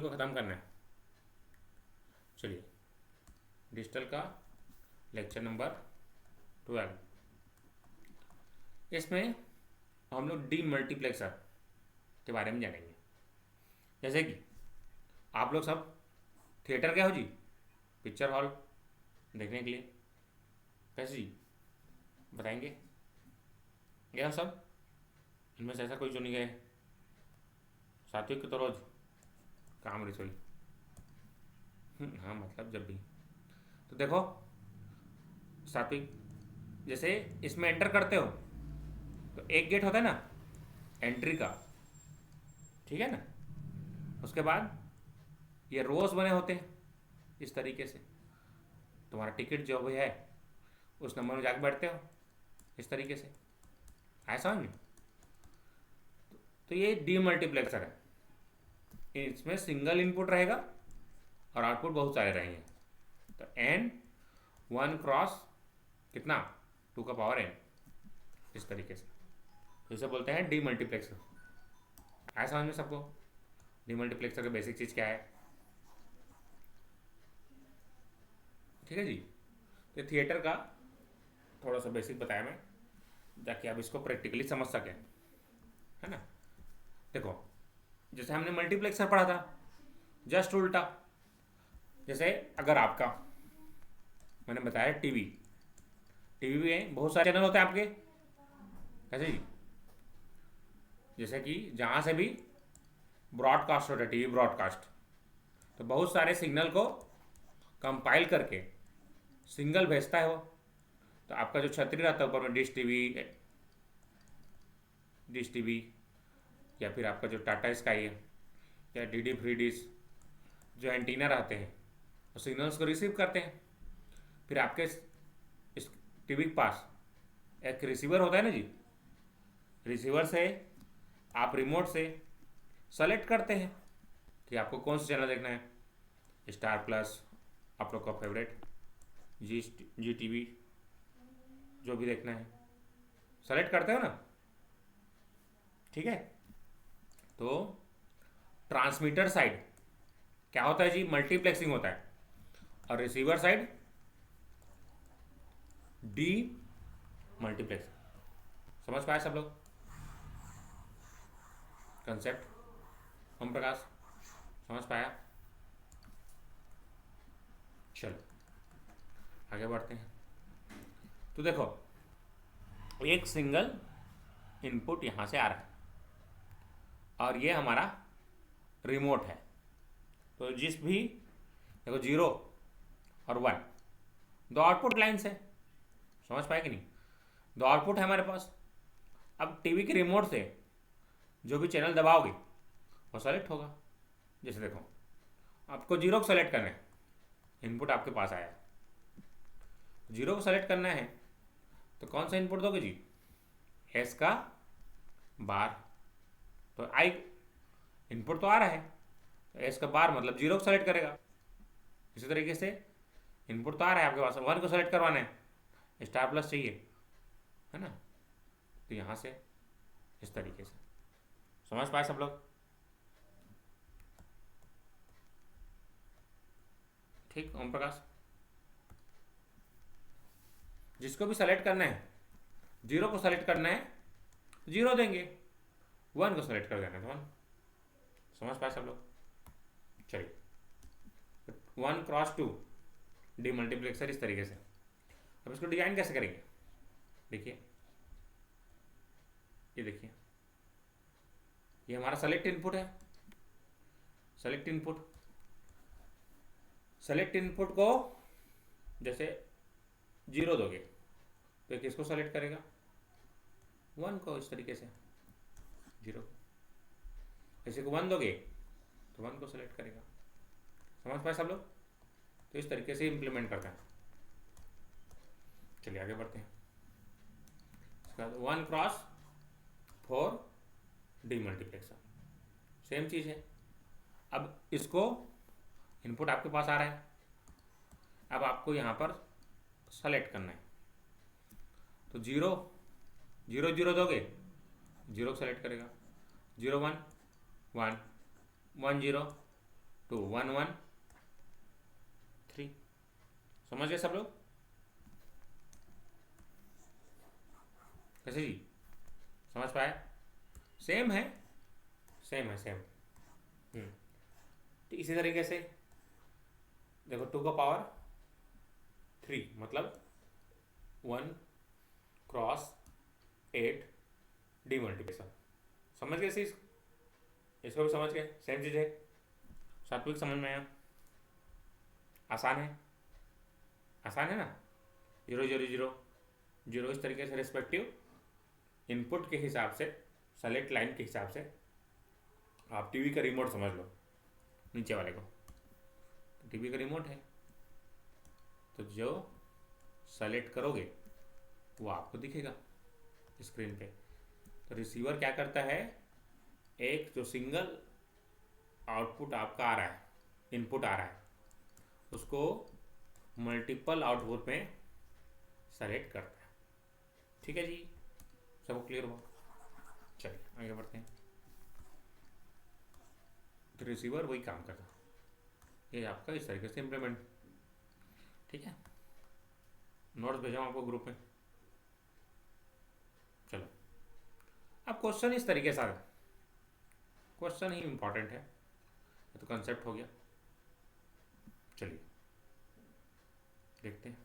को ख़त्म करना है। चलिए, डिजिटल का लेक्चर नंबर 12, इसमें हम लोग डी मल्टीप्लेक्सर के बारे में जानेंगे। जैसे कि आप लोग सब थिएटर गए हो जी, पिक्चर हॉल देखने के लिए, कैसे जी बताएंगे? गए हो सब? इनमें से ऐसा कोई जो नहीं गए? सात्विक तो रोज काम रसोई। हाँ मतलब जब भी। तो देखो सात्विक, जैसे इसमें एंटर करते हो तो एक गेट होता है ना एंट्री का, ठीक है ना। उसके बाद ये रोज बने होते हैं इस तरीके से। तुम्हारा टिकट जो भी है उस नंबर में जाके बैठते हो इस तरीके से, आया समझ में? तो ये डीमल्टीप्लेक्सर है। इसमें सिंगल इनपुट रहेगा और आउटपुट बहुत सारे रहेंगे। तो n 1 क्रॉस कितना 2 का पावर n, इस तरीके से। तो इसे बोलते हैं डीमल्टीप्लेक्सर। आया समझ में सबको? डीमल्टीप्लेक्सर का बेसिक चीज़ क्या है? ठीक है जी। तो थिएटर का थोड़ा सा बेसिक बताया मैं, ताकि आप इसको प्रैक्टिकली समझ सकें, है ना। देखो, जैसे हमने मल्टीप्लेक्सर पढ़ा था, जस्ट उल्टा। जैसे अगर आपका, मैंने बताया टीवी में बहुत सारे चैनल होते हैं आपके, कैसे जी? जैसे कि जहाँ से भी ब्रॉडकास्ट होता है, टीवी ब्रॉडकास्ट, तो बहुत सारे सिग्नल को कंपाइल करके सिंगल भेजता है वो। तो आपका जो छतरी रहता है ऊपर में, डिश टीवी या फिर आपका जो टाटा स्काई है या डीडी फ्री डिश, जो एंटीना रहते हैं वो सिग्नल्स को रिसीव करते हैं। फिर आपके इस टीवी के पास एक रिसीवर होता है ना जी। रिसीवर से आप रिमोट से सेलेक्ट करते हैं कि आपको कौन सा चैनल देखना है, स्टार प्लस, आप लोग का फेवरेट, जी टीवी, जो भी देखना है सेलेक्ट करते हो ना, ठीक है। तो ट्रांसमीटर साइड क्या होता है जी? मल्टीप्लेक्सिंग होता है। और रिसीवर साइड डी मल्टीप्लेक्स। समझ पाए सब लोग कंसेप्ट? ओम प्रकाश समझ पाया? चलो आगे बढ़ते हैं। तो देखो, एक सिंगल इनपुट यहाँ से आ रहा है और ये हमारा रिमोट है। तो जिस भी, देखो 0 और 1 दो आउटपुट लाइन्स है, समझ पाए कि नहीं? दो आउटपुट है हमारे पास। अब टीवी के रिमोट से जो भी चैनल दबाओगे वो सेलेक्ट होगा। जैसे देखो, आपको 0 को सेलेक्ट करना है, इनपुट आपके पास आया, 0 को सेलेक्ट करना है तो कौन सा इनपुट दोगे जी? एस का बार। तो आई इनपुट तो आ रहा है, तो एस का बार मतलब 0 को सेलेक्ट करेगा। इसी तरीके से इनपुट तो आ रहा है आपके पास, 1 को सेलेक्ट करवाना है, स्टार प्लस चाहिए, है ना। तो यहाँ से इस तरीके से समझ पाए सब लोग? ठीक, ओम प्रकाश। जिसको भी सेलेक्ट करना है, 0 को सेलेक्ट करना है 0 देंगे, 1 को सेलेक्ट कर देना है तो 1। समझ पाए सब लोग? चलिए, 1 क्रॉस 2 डीमल्टीप्लेक्सर इस तरीके से। अब इसको डिजाइन कैसे करेंगे? देखिए, ये देखिए, ये हमारा सेलेक्ट इनपुट है। सेलेक्ट इनपुट को जैसे 0 दोगे तो किसको सेलेक्ट करेगा? 1 को, इस तरीके से 0। ऐसे को 1 दोगे तो 1 को सेलेक्ट करेगा। समझ पाए सब लोग? तो इस तरीके से इंप्लीमेंट करते हैं। चलिए आगे बढ़ते हैं। इसका 1 क्रॉस 4 डीमल्टीप्लेक्सर, सेम चीज़ है। अब इसको इनपुट आपके पास आ रहा है, अब आपको यहाँ पर सेलेक्ट करना है। तो 0 0 दोगे, 0 को सेलेक्ट करेगा, 0 1 1 1 0 2 1 1 3। समझ गए सब लोग? कैसे जी, समझ पाए? सेम है, सेम है, सेम। तो इसी तरीके से देखो 2 का पावर 3 मतलब 1 क्रॉस 8 डीमल्टीप्लिकेशन। समझ गए चीज? इसको भी समझ गए? सेम चीज है, सात्विक समझ में आया? आसान है, आसान है ना? 0 0 0 0 इस तरीके से रिस्पेक्टिव इनपुट के हिसाब से, सेलेक्ट लाइन के हिसाब से आप टीवी का रिमोट समझ लो, नीचे वाले को। तो टीवी का रिमोट है, तो जो सेलेक्ट करोगे वो आपको दिखेगा स्क्रीन पे। तो रिसीवर क्या करता है, एक जो सिंगल आउटपुट आपका आ रहा है, इनपुट आ रहा है, उसको मल्टीपल आउटपुट में सेलेक्ट करता है। ठीक है जी, सब क्लियर हुआ? चलिए आगे बढ़ते हैं। तो रिसीवर वही काम करता है, ये आपका इस तरीके से इम्प्लीमेंट। ठीक है, नोट्स भेजा हूँ आपको ग्रुप में। चलो अब क्वेश्चन इस तरीके से आ गया, क्वेश्चन ही इंपॉर्टेंट है, तो कंसेप्ट हो गया। चलिए देखते हैं,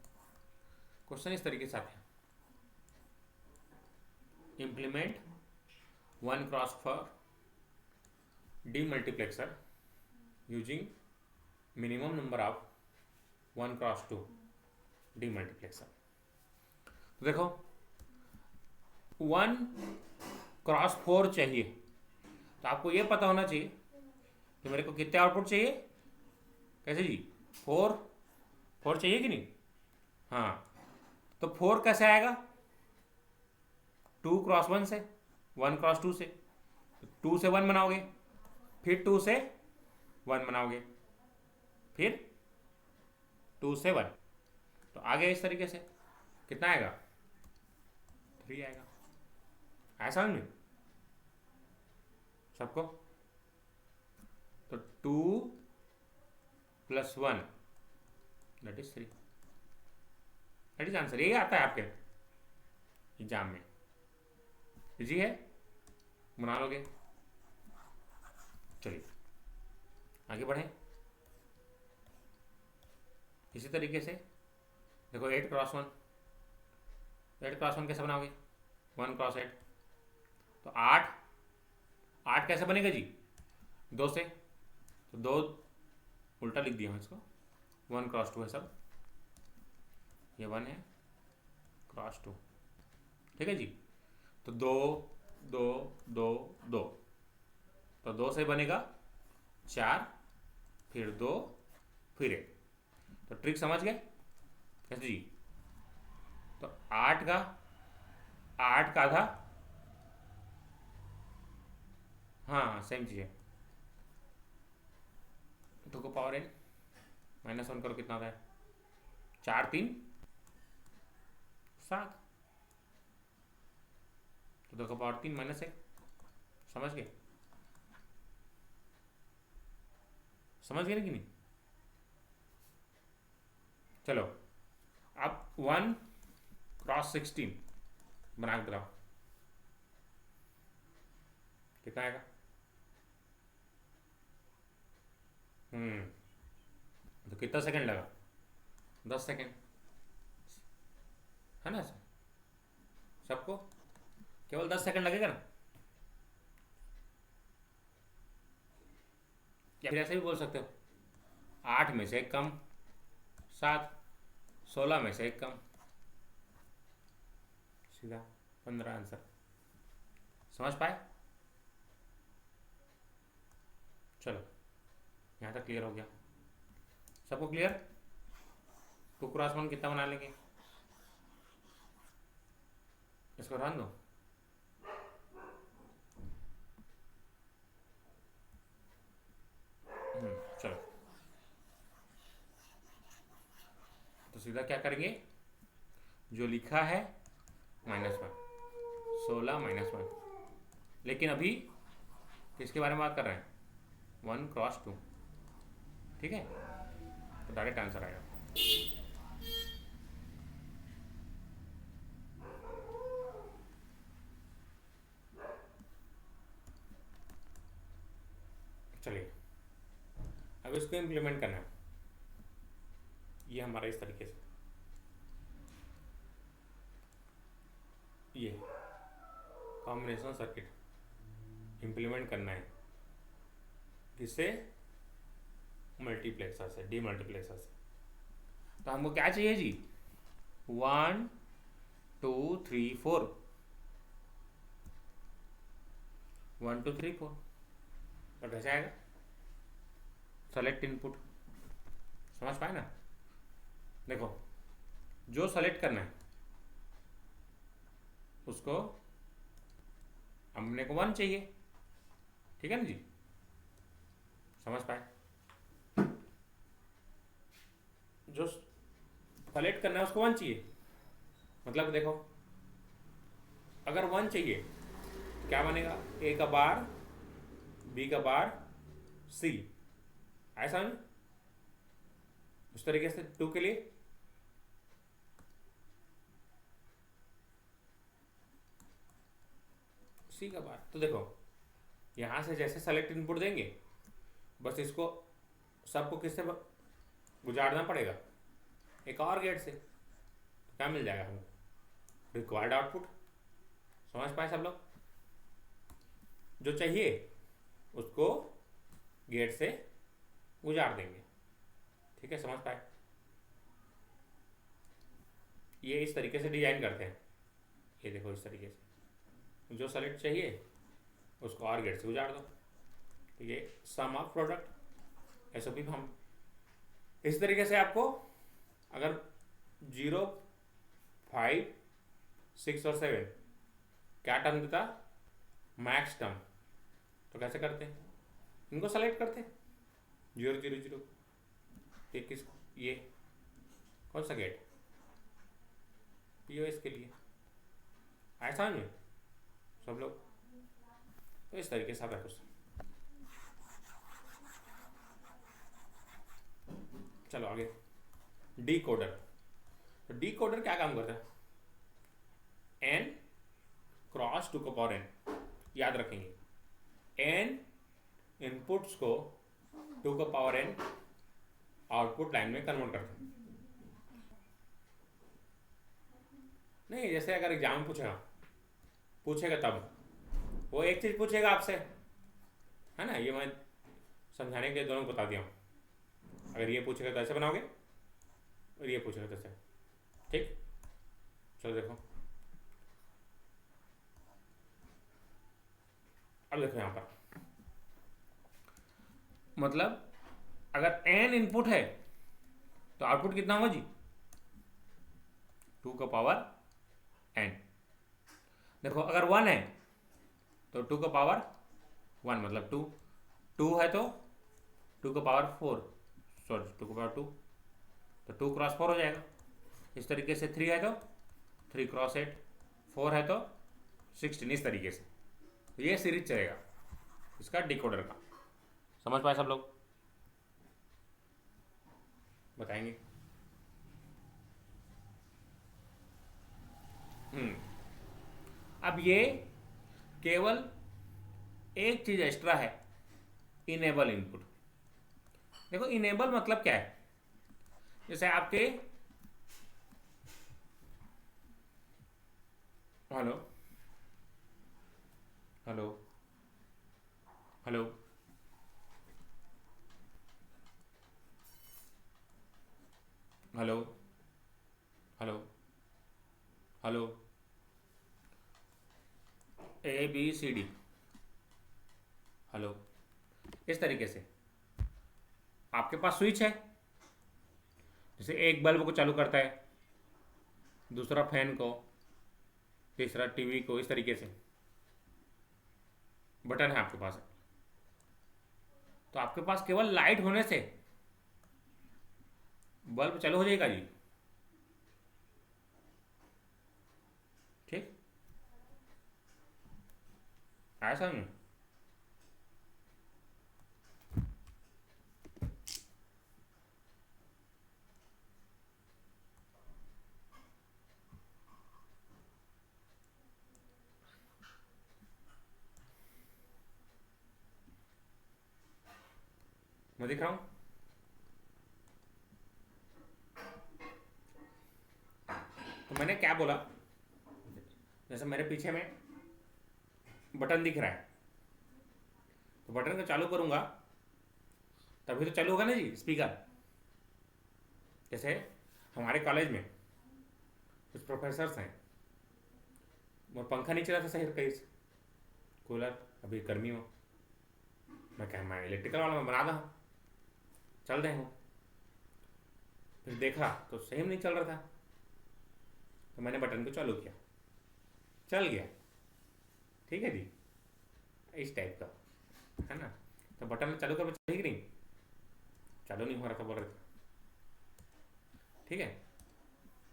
क्वेश्चन इस तरीके से आते हैं। Implement 1 cross for demultiplexer using minimum number of 1 cross 2 demultiplexer. तो देखो 1 क्रॉस 4 चाहिए, तो आपको ये पता होना चाहिए कि मेरे को कितने आउटपुट चाहिए। कैसे जी, 4 चाहिए कि नहीं? हाँ, तो 4 कैसे आएगा? 2 क्रॉस 1 से, 1 क्रॉस 2 से, 2 से 1 बनाओगे, फिर 2 से 1 बनाओगे, फिर 2 से 1, तो आगे इस तरीके से कितना आएगा? 3 आएगा। ऐसा समझ में सबको? तो 2 + 1 that is 3, that is answer. यही आता है आपके एग्जाम में, इजी है, बना लोगे। चलिए आगे बढ़ें। इसी तरीके से देखो 8 क्रॉस 1, 8 क्रॉस 1 कैसे बनाओगे? 1 क्रॉस 8, तो 8 कैसे बनेगा जी? 2 से, तो 2 उल्टा लिख दिया हूँ इसको, 1 क्रॉस 2 है सब, ये 1 है क्रॉस 2। ठीक है जी, तो 2 2 2 2, तो 2 से बनेगा 4, फिर 2, फिर 1। तो ट्रिक समझ गए? कैसे जी? तो 8 का आधा, हाँ सेम चीज़ है। 2 को पावर n -1 करो, कितना आता है? 4 3 7, तो 2 का पावर 3 -1। समझ गए? समझ गए कि नहीं? चलो अब 1 क्रॉस 16 बना के बताओ कितना आएगा? तो कितना सेकंड लगा? 10 सेकंड है ना सर? सबको केवल 10 सेकंड लगेगा ना? या फिर ऐसे भी बोल सकते हो, 8 में से 1 कम 7, 16 में से 1 कम, सीधा 15 आंसर। समझ पाए? चलो यहाँ तक क्लियर हो गया सबको? क्लियर? 2 क्रॉस 1 कितना बना लेंगे? इसको रहने दो। चलो तो सीधा क्या करेंगे, जो लिखा है -1, 16 -1, लेकिन अभी किसके बारे में बात कर रहे हैं? 1 क्रॉस 2। ठीक है, तो डायरेक्ट आंसर आएगा। चलिए अब इसको इम्प्लीमेंट करना है। ये हमारा इस तरीके से ये कॉम्बिनेशन सर्किट इम्प्लीमेंट करना है, किससे? मल्टीप्लेक्सर से, डीमल्टीप्लेक्सर से। तो हमको क्या चाहिए जी? 1 2 3 4, 1 2 3 4। तो कैसे आएगा? सेलेक्ट इनपुट, समझ पाए ना? देखो, जो सेलेक्ट करना है उसको, हमने को 1 चाहिए, ठीक है ना जी? समझ पाए? जो सेलेक्ट करना है उसको 1 चाहिए, मतलब देखो अगर 1 चाहिए तो क्या बनेगा? ए का बार, बी का बार, सी, ऐसा नहीं? उस तरीके से 2 के लिए सी का बार। तो देखो यहां से जैसे सेलेक्ट इनपुट देंगे, बस इसको सबको किससे गुजारना पड़ेगा? एक और गेट से। तो क्या मिल जाएगा हमको? Required output. समझ पाए सब लोग? जो चाहिए उसको गेट से गुजार देंगे, ठीक है? समझ पाए? ये इस तरीके से डिजाइन करते हैं। ये देखो इस तरीके से जो सेलेक्ट चाहिए उसको और गेट से गुजार दो। तो ये सम ऑफ प्रोडक्ट ऐसा भी हम इस तरीके से आपको, अगर 0 5 6 और 7 क्या टर्म देता? Max term. तो कैसे करते हैं? इनको सेलेक्ट करते हैं 0 0 0। ये किस, ये कौन सा गेट? पीओएस के लिए। ऐसा नहीं सब लोग? तो इस तरीके से आप रखो। चलो आगे, डी कोडर। तो डी कोडर क्या काम करता है? एन क्रॉस 2 का पावर एन, याद रखेंगे। एन इनपुट्स को 2 का पावर एन आउटपुट लाइन में कन्वर्ट करते हैं। नहीं, जैसे अगर एग्जाम पूछेगा तब वो एक चीज पूछेगा आपसे, है ना? ये मैं समझाने के लिए दोनों को बता दिया हूँ। अगर ये पूछेगा तो ऐसे बनाओगे, और ये पूछेगा तो ऐसे, ठीक? चलो देखो, अब देखो यहां पर, मतलब अगर n इनपुट है तो आउटपुट कितना होगा जी? 2 का पावर n। देखो अगर 1 है तो 2 का पावर 1 मतलब 2, 2 है तो 2 का पावर 4, सॉरी 2 का पावर 2, तो 2 क्रॉस 4 हो जाएगा। इस तरीके से 3 है तो 3 क्रॉस 8, 4 है तो 16, इस तरीके से। तो ये सीरीज चलेगा इसका डिकोडर का। समझ पाए सब लोग? बताएंगे? अब ये केवल एक चीज एक्स्ट्रा है, इनेबल इनपुट। देखो इनेबल मतलब क्या है? जैसे आपके, hello hello hello, hello hello hello, ABCD, hello. इस तरीके से आपके पास स्विच है, जैसे एक बल्ब को चालू करता है, दूसरा फैन को, तीसरा टीवी को, इस तरीके से बटन है आपके पास। तो आपके पास केवल लाइट होने से बल्ब चालू हो जाएगा जी, ठीक? ऐसा नहीं। मैं दिख रहा हूँ। तो मैंने क्या बोला, जैसे मेरे पीछे में बटन दिख रहा है, तो बटन को चालू करूंगा तभी तो चालू होगा ना जी स्पीकर। जैसे हमारे कॉलेज में कुछ प्रोफेसर्स हैं, वो पंखा नहीं चला था सही कहीं से, कूलर, अभी गर्मी हो, मैं इलेक्ट्रिकल वाला मैं बना रहा हूँ, चल रहे हूँ, फिर देखा तो सही में नहीं चल रहा था, तो मैंने बटन को चालू किया, चल गया। ठीक है जी, इस टाइप का है ना। तो बटन में चालू कर ठीक नहीं, चालू नहीं हो रहा था बोल रहे थे। ठीक है,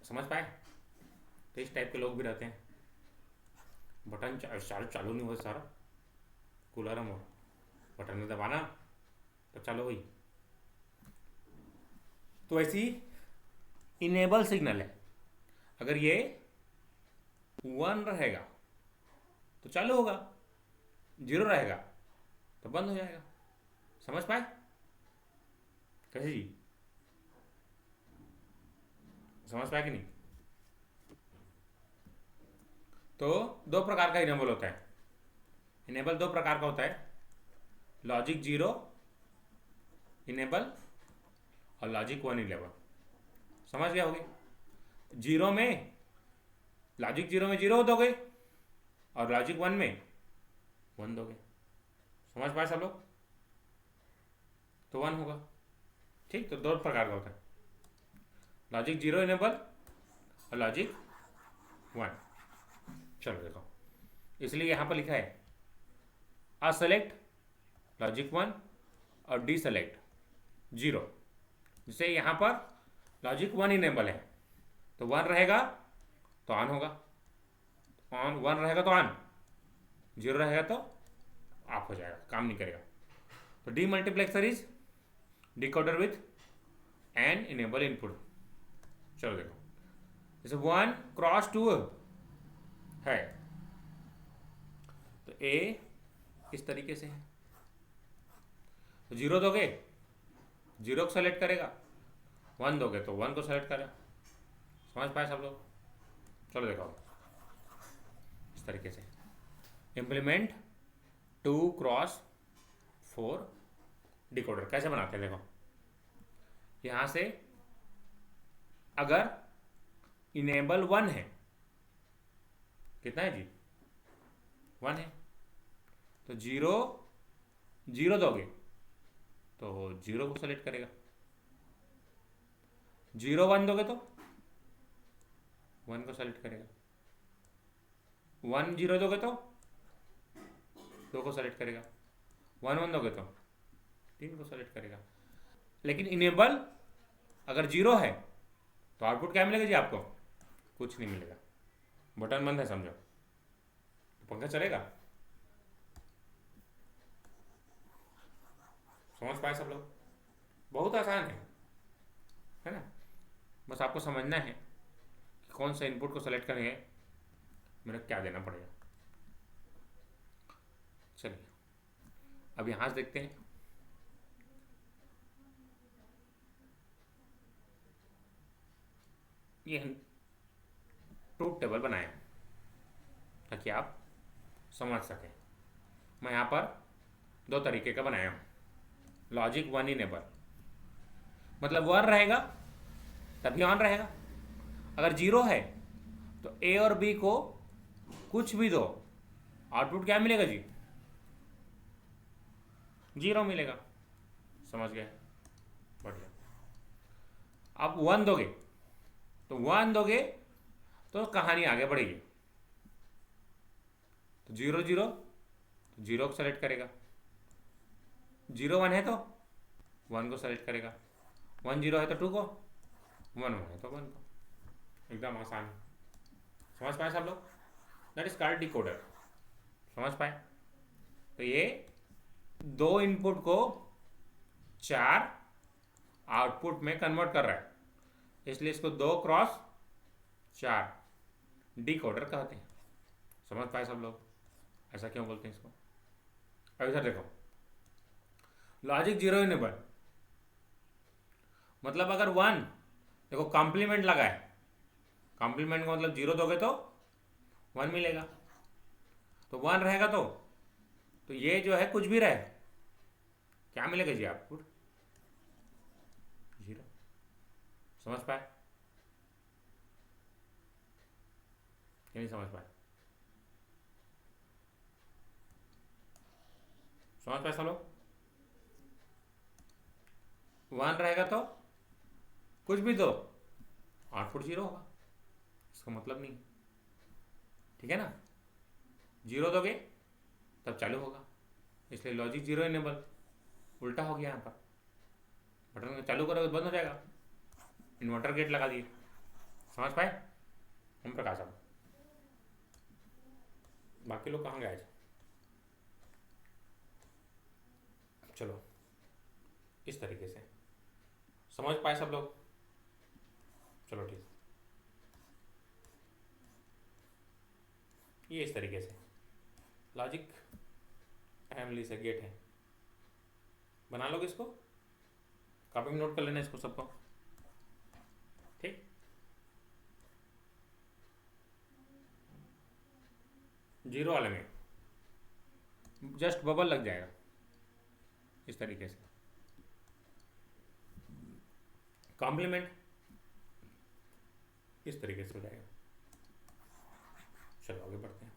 समझ पाए। तो इस टाइप के लोग भी रहते हैं, बटन चालू नहीं हुआ सारा कूलर हम, बटन में दबाना तो चालू हुई। तो ऐसी इनेबल सिग्नल है, अगर ये 1 रहेगा तो चालू होगा, 0 रहेगा तो बंद हो जाएगा। समझ पाए कैसे जी, समझ पाए कि नहीं। तो दो प्रकार का इनेबल होता है, इनेबल दो प्रकार का होता है, लॉजिक 0 इनेबल और लॉजिक 1 इनेबल। समझ गया होगे। जीरो में, लॉजिक 0 में 0 दोगे और लॉजिक 1 में 1 दोगे। समझ पाए सब लोग, तो 1 होगा। ठीक, तो दो प्रकार का होता है, लॉजिक 0 इनेबल और लॉजिक 1। चलो देखो, इसलिए यहां पर लिखा है असेलेक्ट लॉजिक 1 और डी सेलेक्ट 0। जैसे यहां पर लॉजिक 1 इनेबल है तो 1 रहेगा तो ऑन होगा, ऑन 1 रहेगा तो ऑन, 0 रहेगा तो ऑफ हो जाएगा, काम नहीं करेगा। तो D multiplexer is decoder with an enable input. चलो देखो, जैसे 1 क्रॉस 2 है तो ए इस तरीके से है, तो 0 दोगे 0 को सेलेक्ट करेगा, 1 दोगे तो 1 को सेलेक्ट करेगा। समझ पाए सब लोग। चलो देखो इस तरीके से इम्प्लीमेंट 2 क्रॉस 4 डिकोडर कैसे बनाते हैं। देखो यहां से अगर इनेबल 1 है, कितना है जी 1 है, तो 0 दोगे तो 0 को सेलेक्ट करेगा, 0 1 दोगे तो 1 को सेलेक्ट करेगा, 1 0 दोगे तो 2 को सेलेक्ट करेगा, 1 1 दोगे तो 3 को सेलेक्ट करेगा। लेकिन इनेबल अगर 0 है तो आउटपुट क्या मिलेगा जी आपको, कुछ नहीं मिलेगा, बटन बंद है समझो, तो पंखा चलेगा। समझ पाए सब लोग, बहुत आसान है ना। बस आपको समझना है कि कौन सा इनपुट को सेलेक्ट करेंगे, मेरा क्या देना पड़ेगा। चलिए अब यहां से देखते हैं, ये ट्रूथ टेबल बनाया ताकि आप समझ सकें। मैं यहां पर दो तरीके का बनाया हूं, लॉजिक 1 इनेबल मतलब 1 रहेगा तभी ऑन रहेगा, अगर 0 है तो ए और बी को कुछ भी दो, आउटपुट क्या मिलेगा जी 0 मिलेगा। समझ गए, बढ़िया। अब 1 दोगे तो 1 दोगे तो कहानी आगे बढ़ेगी, तो 0 0 तो 0 को सेलेक्ट करेगा, 0 1 है तो 1 को सेलेक्ट करेगा, 1 0 है तो 2 को, 1 1 है तो 1 को। एकदम आसान, समझ पाए सब लोग, दैट इज कॉल्ड डिकोडर। समझ पाए। तो ये दो इनपुट को 4 आउटपुट में कन्वर्ट कर रहा है, इसलिए इसको 2 क्रॉस 4 डिकोडर कहते हैं। समझ पाए सब लोग, ऐसा क्यों बोलते हैं इसको। अब इधर देखो, लॉजिक 0 इनेबल मतलब अगर 1, देखो कॉम्प्लीमेंट लगा है, कॉम्प्लीमेंट का मतलब 0 दोगे तो 1 मिलेगा, तो 1 रहेगा तो ये जो है कुछ भी रहे क्या मिलेगा जी आपको? 0। समझ पाए कि नहीं समझ पाए? समझ पाए सब लोग? 1 रहेगा तो कुछ भी दो, आउटपुट 0 होगा, इसका मतलब नहीं, ठीक है ना? 0 दोगे तब चालू होगा, इसलिए लॉजिक 0 इनेबल, उल्टा हो गया यहाँ पर। बटन चालू करोगे बंद हो जाएगा, इन्वर्टर गेट लगा दिए। समझ पाए हम प्रकाश साहब? बाकी लोग कहाँ गए? चलो इस तरीके से समझ पाए सब लोग? चलो ठीक, ये इस तरीके से लॉजिक फैमिली से गेट है, बना लोगे इसको, कॉपी में नोट कर लेना इसको सबको, ठीक? जीरो वाले में जस्ट बबल लग जाएगा इस तरीके से, कॉम्प्लीमेंट इस तरीके से हो जाएगा। चलो आगे बढ़ते हैं।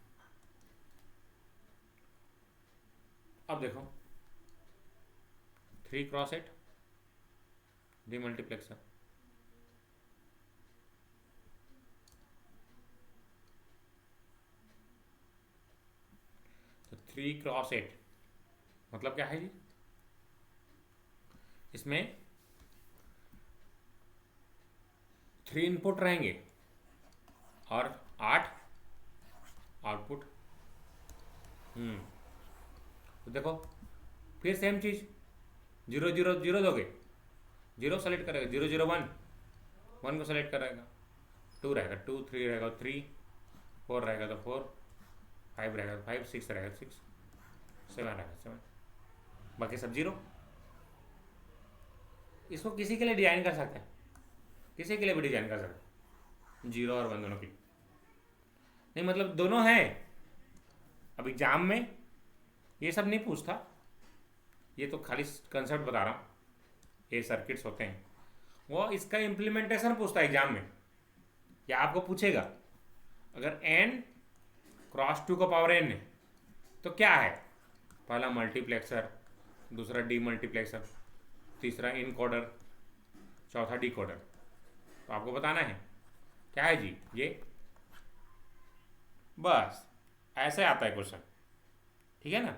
अब देखो 3x8 डीमल्टीप्लेक्सर, तो 3x8 मतलब क्या है जी? इसमें 3 इनपुट रहेंगे और 8 आउटपुट। तो देखो फिर सेम चीज, 0 0 0 दोगे 0 सेलेक्ट करेगा, 0 0 1 1 को सेलेक्ट करेगा, 2 रहेगा 2, 3 रहेगा 3, 4 रहेगा तो 4, 5 रहेगा तो 5, 6 रहेगा 6, 7 रहेगा 7, बाकी सब 0। इसको किसी के लिए डिजाइन कर सकते हैं, किसी के लिए भी डिजाइन कर सकते हैं, 0 और 1 दोनों की नहीं, मतलब दोनों हैं। अब एग्जाम में ये सब नहीं पूछता, ये तो खाली कंसेप्ट बता रहा हूँ, ये सर्किट्स होते हैं, वो इसका इम्प्लीमेंटेशन पूछता है एग्जाम में, या आपको पूछेगा अगर n क्रॉस 2 का पावर n है तो क्या है, पहला मल्टीप्लेक्सर, दूसरा डी मल्टीप्लेक्सर, तीसरा इनकोडर, चौथा डिकोडर, तो आपको बताना है क्या है जी ये, बस ऐसे आता है क्वेश्चन, ठीक है ना?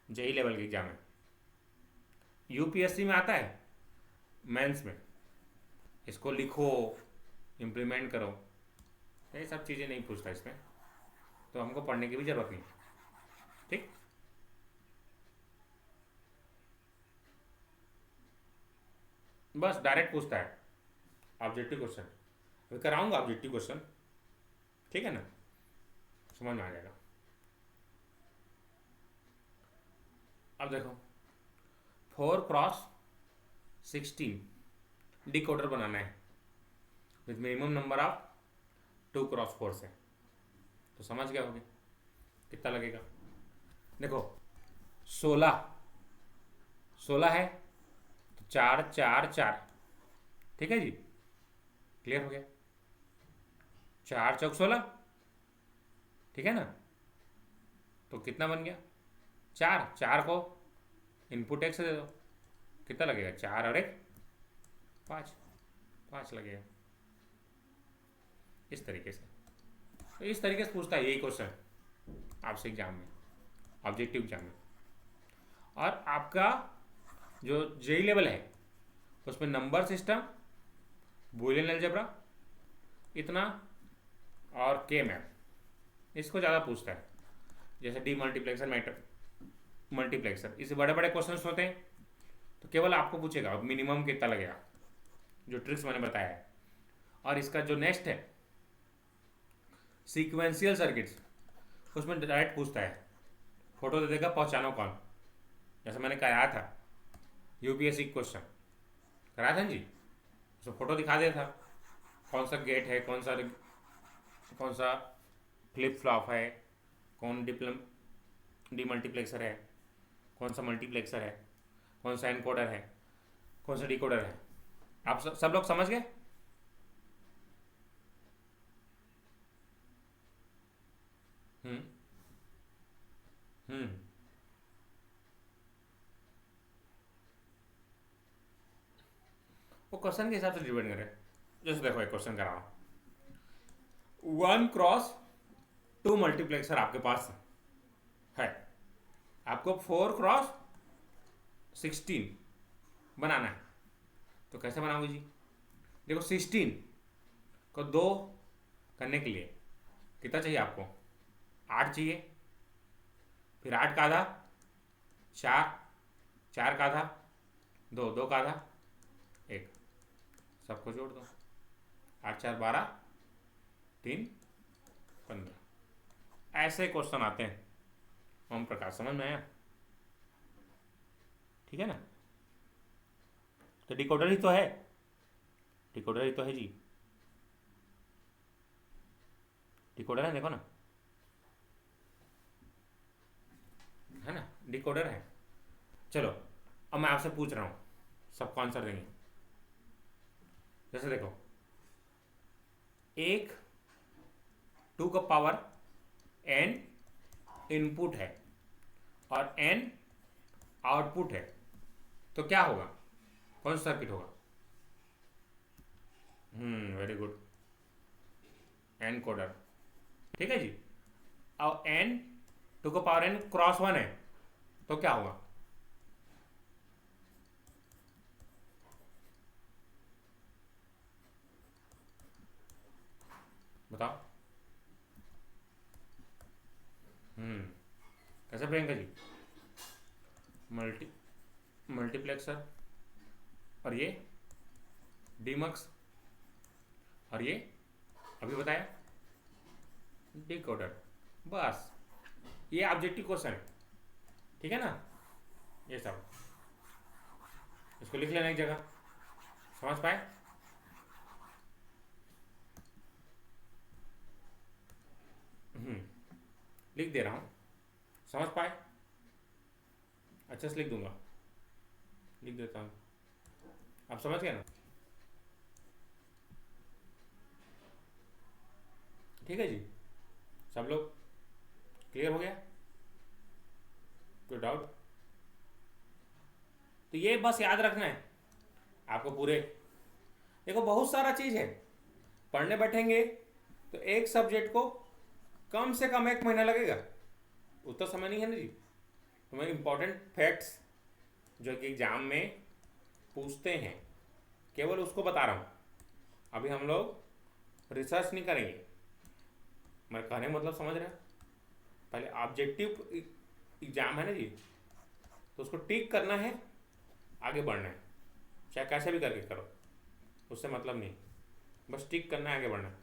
जेई लेवल के एग्जाम में, यूपीएससी में आता है, मेंस में इसको लिखो, इम्प्लीमेंट करो, ये सब चीज़ें नहीं पूछता इसमें, तो हमको पढ़ने की भी जरूरत नहीं, ठीक? बस डायरेक्ट पूछता है ऑब्जेक्टिव क्वेश्चन, अभी कराऊंगा ऑब्जेक्टिव क्वेश्चन, ठीक है ना? समझ में आ जाएगा। अब देखो 4x16 डिकोडर बनाना है with minimum number of 2x4 से, तो समझ गया होगे कितना लगेगा। देखो 16 है तो 4 4 4, ठीक है जी, क्लियर हो गया, 4 चौक 16, ठीक है ना? तो कितना बन गया, 4 को इनपुट x से दे दो, कितना लगेगा, 4 और 1 5 लगेगा, इस तरीके से। तो इस तरीके से पूछता है यही क्वेश्चन आपसे एग्जाम में, ऑब्जेक्टिव एग्जाम में। और आपका जो जेई लेवल है उसमें नंबर सिस्टम, बूलियन अलजेब्रा इतना, और के मैप, इसको ज़्यादा पूछता है, जैसे डी मल्टीप्लेक्सर, मल्टीप्लेक्सर, इससे बड़े बड़े क्वेश्चंस होते हैं तो केवल आपको पूछेगा मिनिमम कितना लगेगा, जो ट्रिक्स मैंने बताया है। और इसका जो नेक्स्ट है सीक्वेंशियल सर्किट्स, उसमें डायरेक्ट पूछता है, फोटो दे देगा पहचानो कौन, जैसे मैंने कराया था यूपीएससी क्वेश्चन, कराया था जी। उसको फोटो दिखा दिया था, कौन सा गेट है, कौन सा फ्लिप फ्लॉप है, कौन डीमल्टीप्लेक्सर है, कौन सा मल्टीप्लेक्सर है, कौन सा एनकोडर है, कौन सा डिकोडर है। आप सब लोग समझ गए? हम्म हम्म वो क्वेश्चन के हिसाब से डिपेंड करे। जैसे देखो एक क्वेश्चन कर रहा हूँ, 1x2 मल्टीप्लेक्सर आपके पास है, आपको 4x16 बनाना है। तो कैसे बनाओगे जी? देखो 16 को 2 करने के लिए कितना चाहिए आपको? 8 चाहिए, फिर 8 का आधा 4, 4 का आधा 2, 2 का आधा 1, सबको जोड़ दो। 8 4 12, 3 15। ऐसे क्वेश्चन आते हैं। ओम प्रकाश, समझ में आया? ठीक है ना? तो डिकोडर ही तो है, डिकोडर ही तो है जी, डिकोडर है, देखो ना, है ना, डिकोडर है। चलो अब मैं आपसे पूछ रहा हूँ, सबको आंसर देंगे। जैसे देखो, एक 2 का पावर n इनपुट है और n आउटपुट है, तो क्या होगा? कौन सा सर्किट होगा? Very good, encoder. ठीक है जी। और n 2 का पावर n क्रॉस 1 है, तो क्या होगा? बताओ। कैसे प्रियंका जी? मल्टीप्लेक्सर, और ये डीमक्स, और ये अभी बताया डिकोडर। बस ये ऑब्जेक्टिव क्वेश्चन है, ठीक है ना? ये सब इसको लिख लेना एक जगह, समझ पाए? लिख दे रहा हूँ, समझ पाए? अच्छा से लिख दूंगा, लिख देता हूँ, आप समझ गए ना? ठीक है जी, सब लोग क्लियर हो गया? कोई डाउट? तो ये बस याद रखना है आपको पूरे। देखो बहुत सारा चीज़ है, पढ़ने बैठेंगे तो एक सब्जेक्ट को कम से कम 1 महीना लगेगा, उतना समय नहीं है ना जी। तो मैं इंपॉर्टेंट फैक्ट्स जो कि एग्जाम में पूछते हैं केवल उसको बता रहा हूँ। अभी हम लोग रिसर्च नहीं करेंगे, मैं कहने का मतलब समझ रहे हैं? पहले ऑब्जेक्टिव एग्जाम है ना जी, तो उसको टिक करना है, आगे बढ़ना है, चाहे कैसे भी करके करो, उससे मतलब नहीं, बस टिक करना है, आगे बढ़ना है।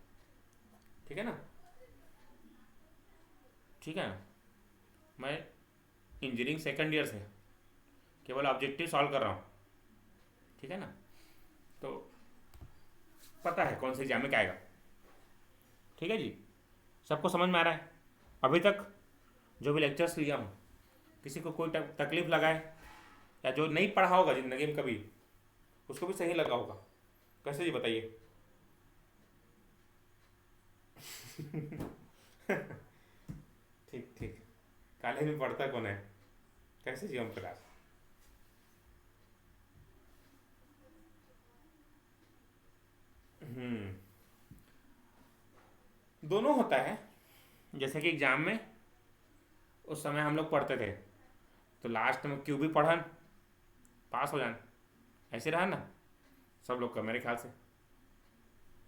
ठीक है ना? ठीक है ना? मैं इंजीनियरिंग सेकंड ईयर से केवल ऑब्जेक्टिव सॉल्व कर रहा हूँ, ठीक है ना? तो पता है कौन से एग्जाम में क्या आएगा। ठीक है जी, सबको समझ में आ रहा है? अभी तक जो भी लेक्चर्स लिया हूँ, किसी को कोई तकलीफ लगाए या जो नहीं पढ़ा होगा ज़िंदगी में कभी, उसको भी सही लगा होगा? कैसे जी बताइए? ठीक ठीक, कॉलेज में पढ़ता कौन है? कैसे जी ओम प्रकाश? दोनों होता है। जैसे कि एग्जाम में उस समय हम लोग पढ़ते थे, तो लास्ट में क्यों भी पढ़न पास हो जान, ऐसे रहा ना सब लोग का मेरे ख्याल से।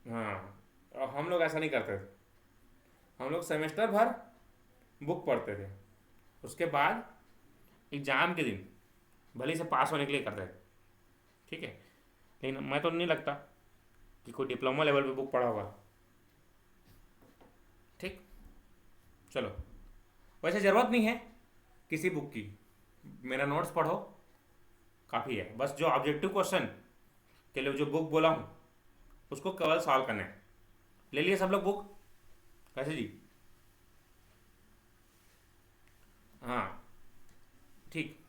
हाँ, और हम लोग ऐसा नहीं करते थे, हम लोग सेमेस्टर भर बुक पढ़ते थे, उसके बाद एग्ज़ाम के दिन भले से पास होने के लिए करते थे। ठीक है, लेकिन मैं तो नहीं लगता कि कोई डिप्लोमा लेवल पे बुक पढ़ा होगा। ठीक, चलो, वैसे ज़रूरत नहीं है किसी बुक की, मेरा नोट्स पढ़ो काफ़ी है। बस जो ऑब्जेक्टिव क्वेश्चन के लिए जो बुक बोला हूँ उसको केवल सॉल्व करना है। ले लिए सब लोग बुक? कैसे जी? हाँ ठीक।